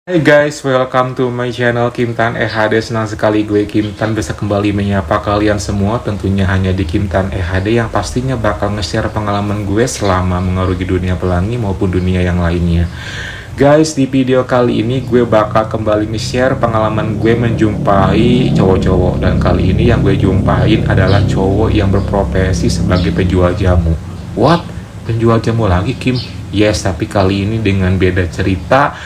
Hey guys, welcome to my channel Kim Tan EHD. Senang sekali gue Kim Tan bisa kembali menyapa kalian semua. Tentunya hanya di Kim Tan EHD yang pastinya bakal nge-share pengalaman gue selama mengarungi dunia pelangi maupun dunia yang lainnya. Guys, di video kali ini gue bakal kembali nge-share pengalaman gue menjumpai cowok-cowok. Dan kali ini yang gue jumpain adalah cowok yang berprofesi sebagai penjual jamu. What? Penjual jamu lagi, Kim? Yes, tapi kali ini dengan beda cerita.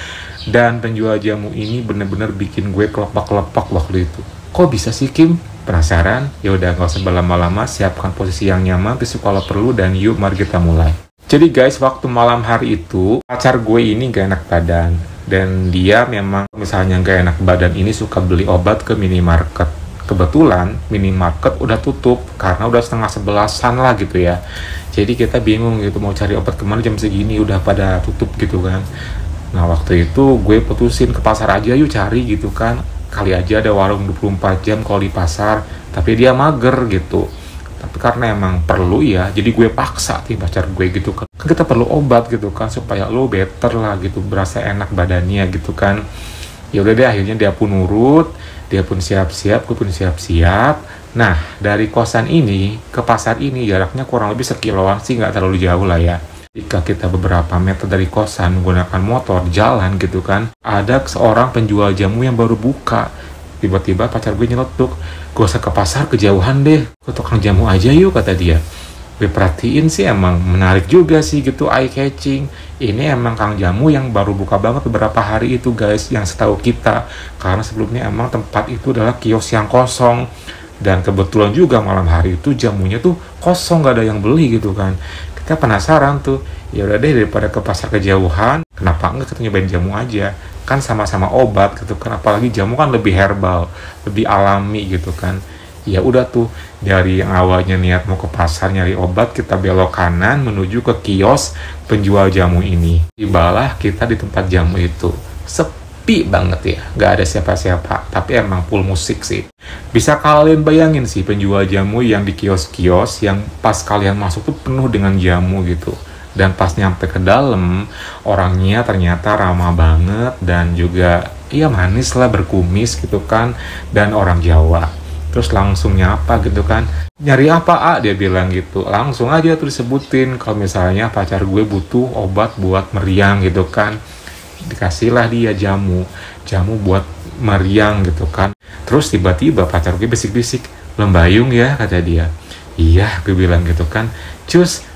Dan penjual jamu ini bener-bener bikin gue kelepak-kelepak waktu itu. Kok bisa sih, Kim? Penasaran? Ya udah, nggak usah berlama-lama, siapkan posisi yang nyaman, tisu kalau perlu, dan yuk mari kita mulai. Jadi guys, waktu malam hari itu pacar gue ini gak enak badan, dan dia memang misalnya gak enak badan ini suka beli obat ke minimarket. Kebetulan minimarket udah tutup karena udah setengah 11-an lah gitu ya. Jadi kita bingung gitu mau cari obat kemana, jam segini udah pada tutup gitu kan. Nah waktu itu gue putusin ke pasar aja yuk cari gitu kan. Kali aja ada warung 24 jam kalau di pasar. Tapi dia mager gitu. Tapi karena emang perlu ya, jadi gue paksa nih pacar gue gitu kan. Kan kita perlu obat gitu kan supaya lo better lah gitu, berasa enak badannya gitu kan. Ya udah deh, akhirnya dia pun nurut, dia pun siap-siap, gue pun siap-siap. Nah dari kosan ini ke pasar ini jaraknya kurang lebih sekiloan sih, nggak terlalu jauh lah ya. Jika kita beberapa meter dari kosan menggunakan motor jalan gitu kan, ada seorang penjual jamu yang baru buka. Tiba-tiba pacar gue nyeletuk, gak usah ke pasar, kejauhan deh, ke tukang jamu aja yuk, kata dia. Gue perhatiin sih emang menarik juga sih gitu, eye catching. Ini emang kang jamu yang baru buka banget beberapa hari itu guys, yang setahu kita. Karena sebelumnya emang tempat itu adalah kios yang kosong. Dan kebetulan juga malam hari itu jamunya tuh kosong, gak ada yang beli gitu kan. Kita penasaran tuh, ya udah deh daripada ke pasar kejauhan, kenapa enggak kita nyobain jamu aja? Kan sama-sama obat gitu kan, apalagi jamu kan lebih herbal, lebih alami gitu kan. Ya udah tuh, dari yang awalnya niat mau ke pasar nyari obat, kita belok kanan menuju ke kios penjual jamu ini. Tibalah kita di tempat jamu itu. Sepi banget ya, gak ada siapa-siapa, tapi emang full musik sih. Bisa kalian bayangin sih penjual jamu yang di kios-kios yang pas kalian masuk tuh penuh dengan jamu gitu. Dan pas nyampe ke dalam, orangnya ternyata ramah banget dan juga iya manis lah, berkumis gitu kan, dan orang Jawa. Terus langsung nyapa gitu kan, nyari apa dia bilang gitu. Langsung aja tuh disebutin kalau misalnya pacar gue butuh obat buat meriang gitu kan. Dikasihlah dia jamu buat meriang gitu kan. Terus tiba-tiba pacar gue bisik-bisik, lembayung ya, kata dia. Iya, gue bilang gitu kan, cus.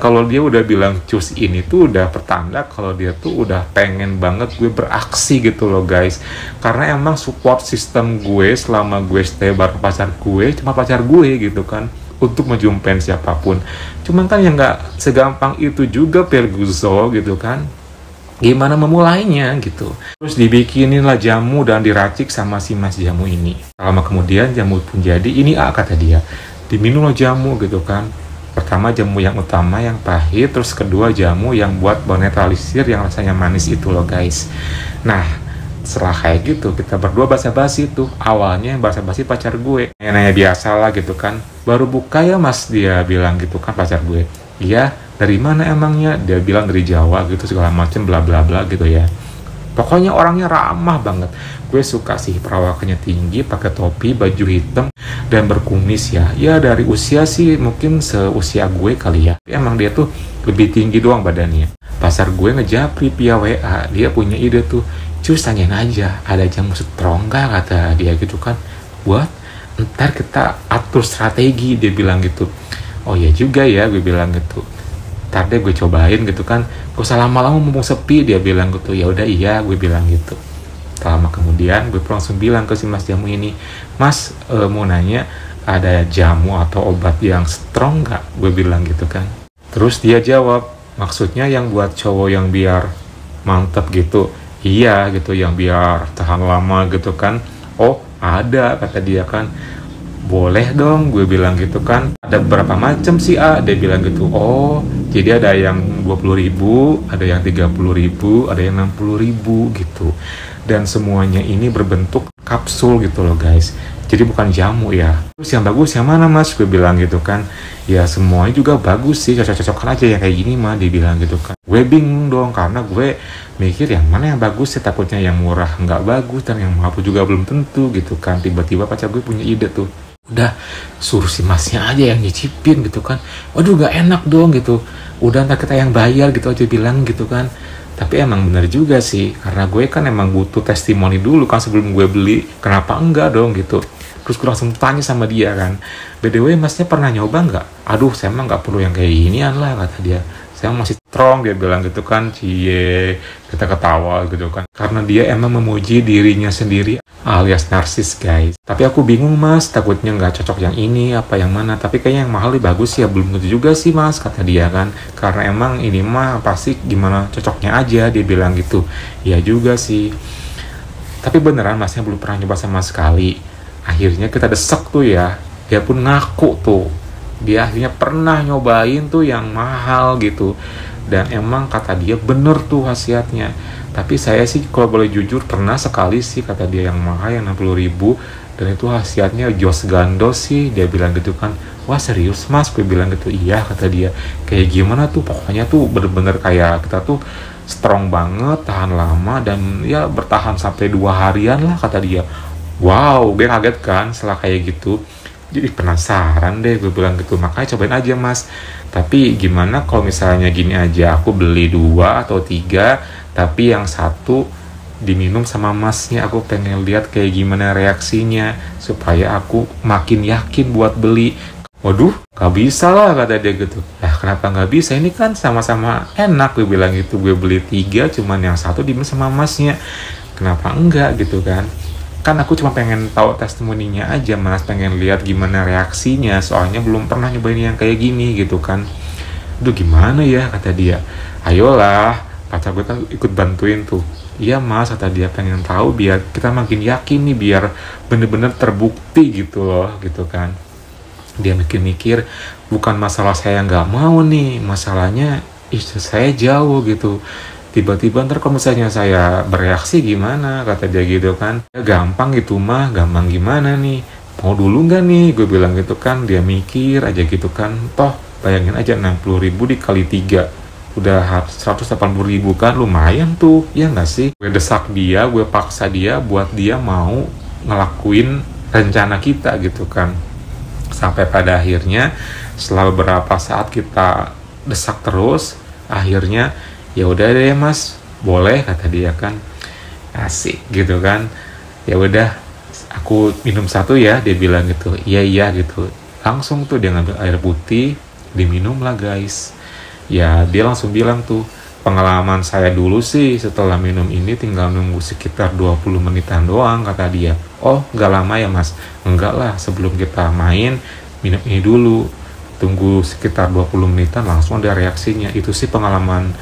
Kalau dia udah bilang cus ini tuh udah pertanda kalau dia tuh udah pengen banget gue beraksi gitu loh guys. Karena emang support system gue selama gue stay bareng pacar gue cuma pacar gue gitu kan, untuk menjumpai siapapun. Cuman kan yang nggak segampang itu juga Perguso gitu kan. Gimana memulainya gitu. Terus dibikinin lah jamu dan diracik sama si mas jamu ini. Lama kemudian jamu pun jadi. Ini kata dia, diminum lah jamu gitu kan. Pertama jamu yang utama yang pahit, terus kedua jamu yang buat menetralisir yang rasanya manis itu loh guys. Nah setelah kayak gitu kita berdua basa-basi tuh. Awalnya basa-basi pacar gue nanya biasa lah gitu kan, baru buka ya mas, dia bilang gitu kan pacar gue. Iya, dari mana emangnya? Dia bilang dari Jawa gitu segala macem bla bla bla gitu ya. Pokoknya orangnya ramah banget. Gue suka sih perawakannya tinggi, pakai topi, baju hitam dan berkumis ya. Ya dari usia sih mungkin seusia gue kali ya. Tapi emang dia tuh lebih tinggi doang badannya. Pasar gue ngejapri via WA. Dia punya ide tuh, cus tanyain aja ada jamu strong gak, kata dia gitu kan. Buat ntar kita atur strategi, dia bilang gitu. Oh ya juga ya, gue bilang gitu. Ntar deh gue cobain gitu kan. Gak usah lama-lama mumpung sepi, dia bilang gitu. Ya udah iya, gue bilang gitu. Lama kemudian gue langsung bilang ke si mas jamu ini, mas mau nanya ada jamu atau obat yang strong gak? Gue bilang gitu kan. Terus dia jawab, maksudnya yang buat cowok yang biar mantep gitu? Iya gitu, yang biar tahan lama gitu kan. Oh ada, kata dia kan. Boleh dong, gue bilang gitu kan. Ada berapa macam sih dia bilang gitu. Oh jadi ada yang 20.000, ada yang 30.000, ada yang 60.000 gitu. Dan semuanya ini berbentuk kapsul gitu loh guys, jadi bukan jamu ya. Terus yang bagus yang mana mas, gue bilang gitu kan. Ya semuanya juga bagus sih, cocok-cocokan aja yang kayak gini mah, dia bilang gitu kan. Gue bingung dong, karena gue mikir yang mana yang bagus sih, takutnya yang murah nggak bagus dan yang mahal juga belum tentu gitu kan. Tiba-tiba pacar gue punya ide tuh, udah suruh si masnya aja yang nyicipin gitu kan. Waduh gak enak dong gitu, udah ntar kita yang bayar gitu aja bilang gitu kan. Tapi emang bener juga sih, karena gue kan emang butuh testimoni dulu kan sebelum gue beli, kenapa enggak dong gitu. Terus gue langsung tanya sama dia kan, by the way masnya pernah nyoba nggak? Aduh saya emang nggak perlu yang kayak ginian lah, kata dia. Saya masih strong, dia bilang gitu kan. Cie, kita ketawa gitu kan, karena dia emang memuji dirinya sendiri alias narsis guys. Tapi aku bingung mas, takutnya nggak cocok yang ini apa yang mana. Tapi kayaknya yang mahal lebih bagus ya, belum tentu juga sih mas, kata dia kan. Karena emang ini mah pasti gimana cocoknya aja, dia bilang gitu. Iya juga sih, tapi beneran masnya belum pernah nyoba sama sekali. Akhirnya kita desek tuh ya, dia pun ngaku tuh dia akhirnya pernah nyobain tuh yang mahal gitu, dan emang kata dia bener tuh khasiatnya. Tapi saya sih kalau boleh jujur pernah sekali sih, kata dia, yang mahal yang 60.000, dan itu khasiatnya jos gandos sih, dia bilang gitu kan. Wah serius mas, gue bilang gitu. Iya kata dia. Kayak gimana tuh, pokoknya tuh bener-bener kayak kita tuh strong banget, tahan lama, dan ya bertahan sampai 2 harian lah, kata dia. Wow, gue kaget kan setelah kayak gitu. Jadi penasaran deh, gue bilang gitu. Makanya cobain aja mas. Tapi gimana kalau misalnya gini aja, aku beli 2 atau 3, tapi yang satu diminum sama masnya. Aku pengen lihat kayak gimana reaksinya, supaya aku makin yakin buat beli. Waduh, gak bisa lah, kata dia gitu. Kenapa gak bisa? Ini kan sama-sama enak, gue bilang gitu. Gue beli 3, cuman yang satu diminum sama masnya. Kenapa enggak gitu kan? Kan aku cuma pengen tahu testimoninya aja mas, pengen lihat gimana reaksinya, soalnya belum pernah nyobain yang kayak gini gitu kan. Aduh gimana ya, kata dia. Ayolah, pacar gue kan ikut bantuin tuh. Iya mas, kata dia, pengen tahu biar kita makin yakin nih, biar bener-bener terbukti gitu loh, gitu kan. Dia mikir-mikir, bukan masalah saya nggak mau nih, masalahnya istri saya jauh gitu. Tiba-tiba ntar kalau misalnya saya bereaksi gimana, kata dia gitu kan. Ya gampang gitu mah, gampang gimana nih, mau dulu nggak nih, gue bilang gitu kan. Dia mikir aja gitu kan, toh bayangin aja 60.000 dikali 3 udah 180.000 kan, lumayan tuh ya nggak sih. Gue desak dia, gue paksa dia buat dia mau ngelakuin rencana kita gitu kan. Sampai pada akhirnya setelah beberapa saat kita desak terus, akhirnya ya udah deh mas, boleh, kata dia kan. Asik gitu kan. Ya udah, aku minum 1 ya, dia bilang gitu. Iya gitu. Langsung tuh dia ngambil air putih, diminum lah guys. Ya dia langsung bilang tuh, pengalaman saya dulu sih setelah minum ini tinggal nunggu sekitar 20 menitan doang, kata dia. Oh gak lama ya mas? Enggak lah, sebelum kita main minum ini dulu, tunggu sekitar 20 menitan langsung ada reaksinya. Itu sih pengalaman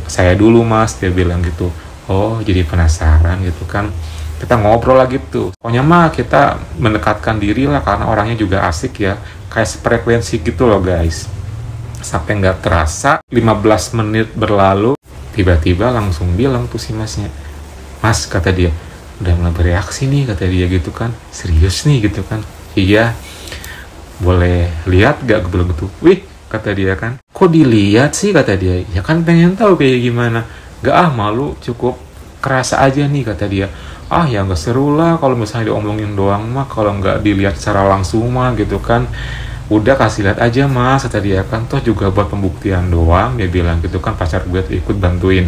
saya dulu mas, dia bilang gitu. Oh jadi penasaran gitu kan. Kita ngobrol lagi tuh. Pokoknya mah kita mendekatkan diri lah, karena orangnya juga asik ya. Kayak frekuensi gitu loh guys. Sampai nggak terasa 15 menit berlalu, tiba-tiba langsung bilang tuh si masnya, mas, kata dia, udah mulai bereaksi nih, kata dia gitu kan. Serius nih gitu kan. Iya, boleh lihat gak, gue bilang gitu. Wih, kata dia kan, kok dilihat sih, kata dia. Ya kan pengen tahu kayak gimana. Gak malu, cukup kerasa aja nih, kata dia. Ya nggak seru lah kalau misalnya diomongin doang mah, kalau nggak dilihat secara langsung mah gitu kan. Udah kasih lihat aja mas, kata dia kan, toh juga buat pembuktian doang, dia bilang gitu kan. Pacar gue tuh ikut bantuin.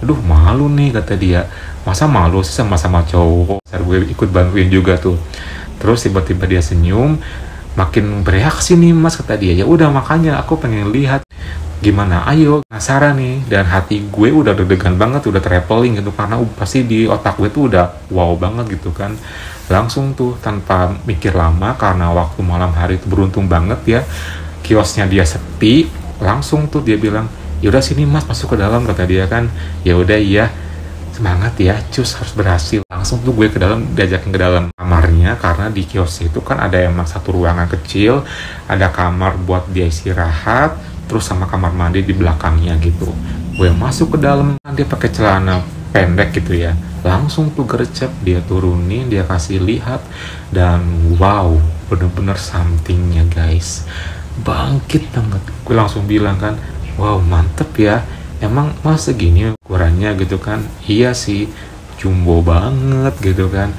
Aduh malu nih, kata dia. Masa malu sih, sama-sama cowok. Pacar gue ikut bantuin juga tuh. Terus tiba-tiba dia senyum, makin bereaksi nih mas, kata dia. Ya udah, makanya aku pengen lihat gimana, ayo, penasaran nih. Dan hati gue udah deg-degan banget, udah traveling gitu, karena pasti di otak gue tuh udah wow banget gitu kan. Langsung tuh tanpa mikir lama, karena waktu malam hari itu beruntung banget ya, kiosnya dia sepi. Langsung tuh dia bilang, yaudah sini mas, masuk ke dalam, kata dia kan. Ya udah, iya, semangat ya, cus, harus berhasil. Langsung tuh gue ke dalam, diajakin ke dalam kamarnya, karena di kios itu kan ada emang satu ruangan kecil, ada kamar buat dia istirahat, terus sama kamar mandi di belakangnya gitu. Gue masuk ke dalam, dia pakai celana pendek gitu ya, langsung tuh gercep, dia turunin, dia kasih lihat, dan wow, bener-bener somethingnya guys, bangkit banget. Gue langsung bilang kan, wow mantep ya, emang mas segini ukurannya gitu kan. Iya sih, jumbo banget gitu kan.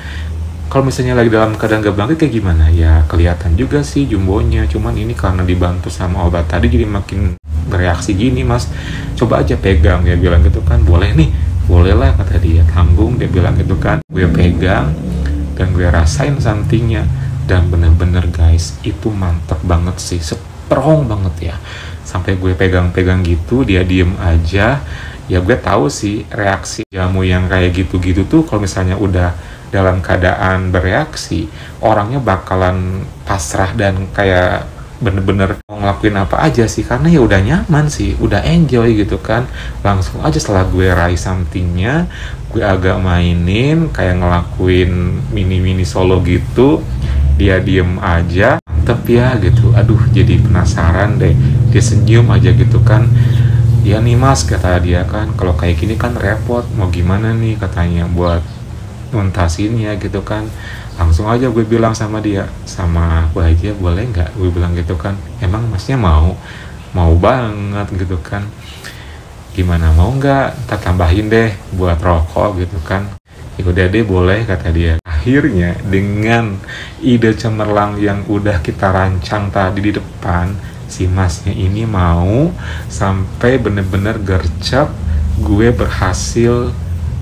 Kalau misalnya lagi dalam keadaan gak bangkit kayak gimana ya, kelihatan juga sih jumbonya, cuman ini karena dibantu sama obat tadi jadi makin bereaksi gini mas, coba aja pegang, dia bilang gitu kan. Boleh nih, boleh lah kata dia, tanggung, dia bilang gitu kan. Gue pegang dan gue rasain somethingnya, dan bener-bener guys, itu mantep banget sih, strong banget ya. Sampai gue pegang-pegang gitu, dia diem aja. Ya gue tahu sih reaksi jamu yang kayak gitu-gitu tuh kalau misalnya udah dalam keadaan bereaksi, orangnya bakalan pasrah dan kayak bener-bener mau ngelakuin apa aja sih, karena ya udah nyaman sih, udah enjoy gitu kan. Langsung aja setelah gue raih somethingnya, gue agak mainin kayak ngelakuin mini-mini solo gitu, dia diem aja, mantep ya gitu. Aduh, jadi penasaran deh, dia senyum aja gitu kan. Ya nih mas, kata dia kan, kalau kayak gini kan repot, mau gimana nih katanya buat nuntasinnya gitu kan. Langsung aja gue bilang sama dia, sama aku aja boleh nggak, gue bilang gitu kan. Emang masnya mau banget gitu kan. Gimana, mau nggak, kita tambahin deh buat rokok gitu kan. Ya udah deh boleh kata dia. Akhirnya dengan ide cemerlang yang udah kita rancang tadi di depan, si masnya ini mau sampai bener-bener gercep. Gue berhasil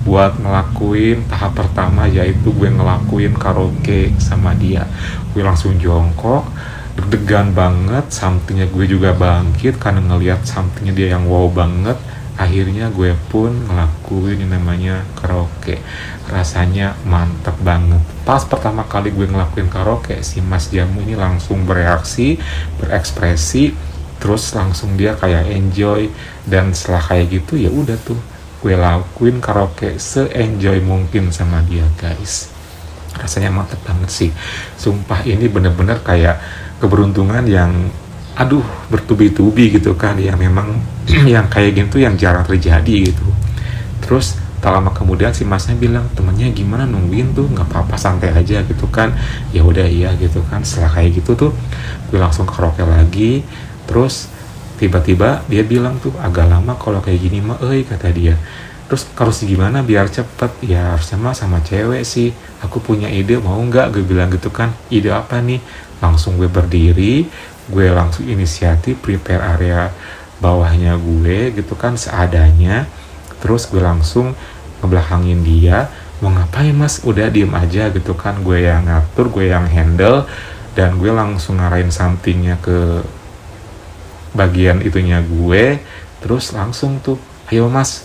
buat ngelakuin tahap pertama, yaitu gue ngelakuin karaoke sama dia. Gue langsung jongkok, deg-degan banget, somethingnya gue juga bangkit karena ngelihat somethingnya dia yang wow banget. Akhirnya gue pun ngelakuin yang namanya karaoke. Rasanya mantep banget. Pas pertama kali gue ngelakuin karaoke, si mas jamu ini langsung bereaksi, berekspresi, terus langsung dia kayak enjoy. Dan setelah kayak gitu ya udah tuh, gue lakuin karaoke se-enjoy mungkin sama dia guys. Rasanya mantep banget sih, sumpah. Ini bener-bener kayak keberuntungan yang aduh bertubi-tubi gitu kan, yang memang yang kayak gitu yang jarang terjadi gitu. Terus tak lama kemudian si masnya bilang, temennya gimana, nungguin tuh, nggak apa-apa santai aja gitu kan. Ya udah iya gitu kan. Setelah kayak gitu tuh gue langsung karaoke lagi. Terus tiba-tiba dia bilang tuh, agak lama kalau kayak gini mah kata dia. Terus harus gimana biar cepet? Ya harusnya mah sama cewek sih, aku punya ide, mau nggak, gue bilang gitu kan. Ide apa nih? Langsung gue berdiri, gue langsung inisiatif prepare area bawahnya gue gitu kan seadanya. Terus gue langsung ngebelakangin dia. Mau ngapain mas? Udah diem aja gitu kan. Gue yang ngatur, gue yang handle, dan gue langsung ngarahin somethingnya ke bagian itunya gue. Terus langsung tuh, ayo mas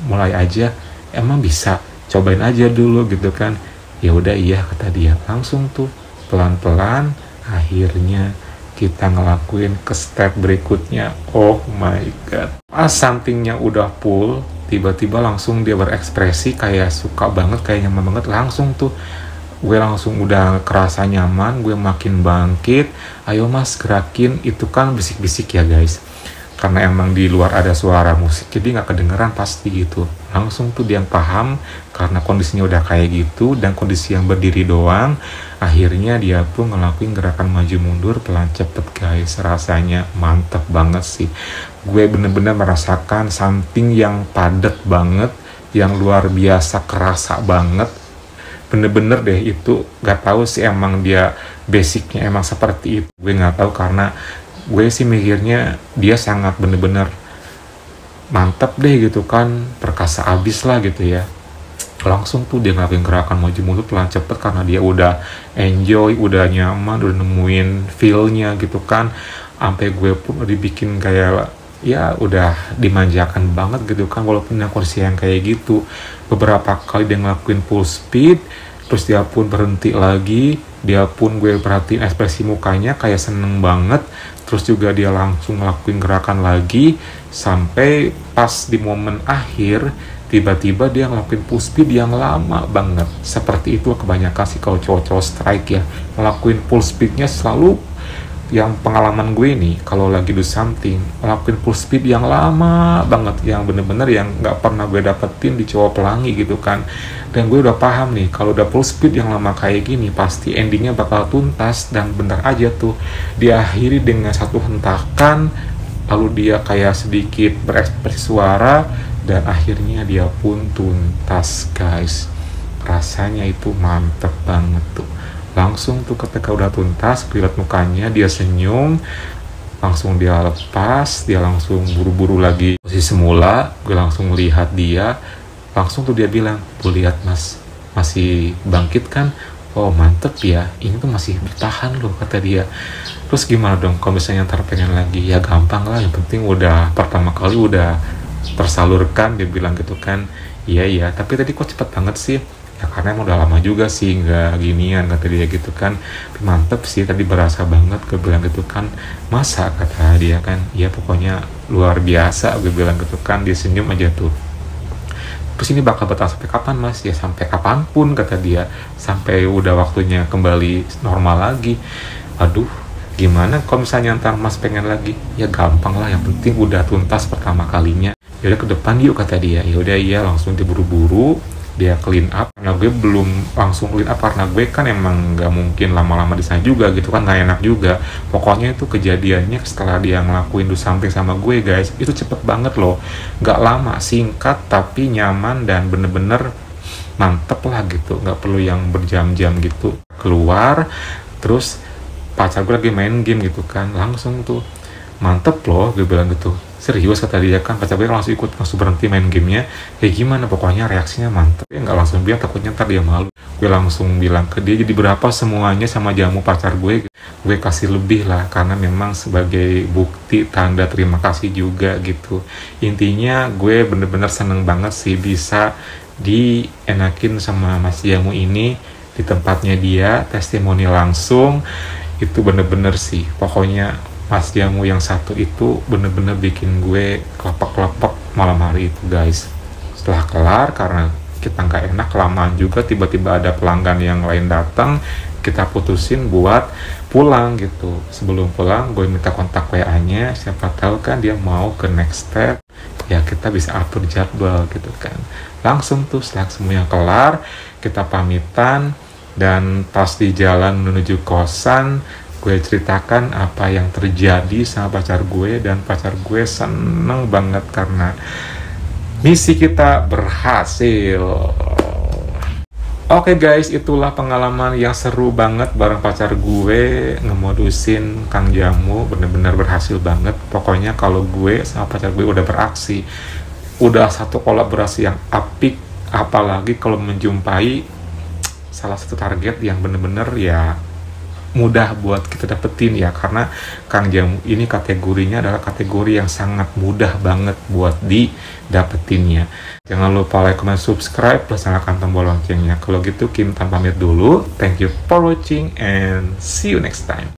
mulai aja, emang bisa, cobain aja dulu gitu kan. Ya udah iya kata dia. Langsung tuh pelan-pelan akhirnya kita ngelakuin ke step berikutnya. Oh my god, pas somethingnya udah full, tiba-tiba langsung dia berekspresi kayak suka banget, kayak nyaman banget. Langsung tuh gue langsung udah kerasa nyaman, gue makin bangkit. Ayo mas gerakin, itu kan bisik-bisik ya guys, karena emang di luar ada suara musik jadi nggak kedengeran pasti gitu. Langsung tuh dia paham karena kondisinya udah kayak gitu dan kondisi yang berdiri doang. Akhirnya dia pun ngelakuin gerakan maju mundur pelan cepet guys. Rasanya mantep banget sih. Gue bener-bener merasakan something yang padat banget, yang luar biasa kerasa banget. Bener-bener deh itu, gak tahu sih emang dia basicnya emang seperti itu, gue gak tahu. Karena gue sih mikirnya dia sangat bener-bener mantap deh gitu kan, perkasa abis lah gitu ya. Langsung tuh dia ngelakuin gerakan maju mundur pelan cepet karena dia udah enjoy, udah nyaman, udah nemuin feel-nya gitu kan. Sampai gue pun dibikin kayak ya udah dimanjakan banget gitu kan, walaupun yang kondisi yang kayak gitu. Beberapa kali dia ngelakuin full speed, terus dia pun berhenti lagi, dia pun gue perhatiin ekspresi mukanya kayak seneng banget. Terus juga dia langsung ngelakuin gerakan lagi, sampai pas di momen akhir tiba-tiba dia ngelakuin full speed yang lama banget. Seperti itu kebanyakan sih kalau cowok-cowok strike ya, ngelakuin full speednya selalu yang pengalaman gue nih, kalau lagi do something ngelakuin full speed yang lama banget, yang bener-bener yang nggak pernah gue dapetin di cowok pelangi gitu kan. Dan gue udah paham nih, kalau udah full speed yang lama kayak gini pasti endingnya bakal tuntas. Dan bener aja tuh, diakhiri dengan satu hentakan, lalu dia kayak sedikit berekspresi suara, dan akhirnya dia pun tuntas guys. Rasanya itu mantep banget tuh. Langsung tuh ketika udah tuntas, lihat mukanya dia senyum, langsung dia lepas, dia langsung buru-buru lagi posisi semula. Gue langsung lihat dia, langsung tuh dia bilang, "Tuh lihat mas, masih bangkit kan? Oh mantep ya, ini tuh masih bertahan loh," kata dia. Terus gimana dong kalau misalnya ntar pengen lagi? Ya gampang lah, yang penting udah pertama kali udah tersalurkan, dia bilang gitu kan. Iya, tapi tadi kok cepet banget sih? Ya karena emang udah lama juga sih nggak ginian, kata dia gitu kan. Tapi mantep sih, tadi berasa banget, gue bilang gitu kan. Masa, kata dia kan. Iya pokoknya luar biasa, gue bilang gitu kan. Dia senyum aja tuh. Terus ini bakal bertahan sampai kapan mas? Ya sampai kapanpun, kata dia, sampai udah waktunya kembali normal lagi. Aduh, gimana kalau misalnya ntar mas pengen lagi? Ya gampang lah, yang penting udah tuntas pertama kalinya. Yaudah ke depan yuk, kata dia. Yaudah iya, langsung diburu-buru dia clean up. Karena gue belum langsung clean up, karena gue kan emang nggak mungkin lama-lama di sana juga gitu kan, nggak enak juga. Pokoknya itu kejadiannya setelah dia ngelakuin do something sama gue guys, itu cepet banget loh, nggak lama, singkat tapi nyaman dan bener-bener mantep lah gitu, nggak perlu yang berjam-jam gitu. Keluar, terus pacar gue lagi main game gitu kan, langsung tuh mantep loh, gue bilang gitu. Serius, kata dia kan. Pacar gue langsung ikut, langsung berhenti main gamenya. Kayak gimana pokoknya reaksinya mantep ya, nggak langsung bilang, takutnya ntar dia malu. Gue langsung bilang ke dia, jadi berapa semuanya sama jamu pacar gue kasih lebih lah, karena memang sebagai bukti tanda terima kasih juga gitu. Intinya gue bener-bener seneng banget sih bisa dienakin sama mas jamu ini di tempatnya dia, testimoni langsung. Itu bener-bener sih pokoknya mas jamu yang satu itu bener-bener bikin gue kelepek-kelepek malam hari itu guys. Setelah kelar, karena kita nggak enak kelamaan juga, tiba-tiba ada pelanggan yang lain datang, kita putusin buat pulang gitu. Sebelum pulang gue minta kontak WA-nya, siapa tahu kan dia mau ke next step, ya kita bisa atur jadwal gitu kan. Langsung tuh setelah semuanya kelar, kita pamitan, dan pas di jalan menuju kosan, gue ceritakan apa yang terjadi sama pacar gue, dan pacar gue seneng banget karena misi kita berhasil. Oke guys, itulah pengalaman yang seru banget bareng pacar gue ngemodusin Kang Jamu, bener-bener berhasil banget. Pokoknya kalau gue sama pacar gue udah beraksi, udah satu kolaborasi yang apik, apalagi kalau menjumpai salah satu target yang bener-bener ya mudah buat kita dapetin ya, karena Kang Jamu ini kategorinya adalah kategori yang sangat mudah banget buat didapetinnya. Jangan lupa like, comment, subscribe, plus nyalakan tombol loncengnya. Kalau gitu Kim Tan pamit dulu. Thank you for watching and see you next time.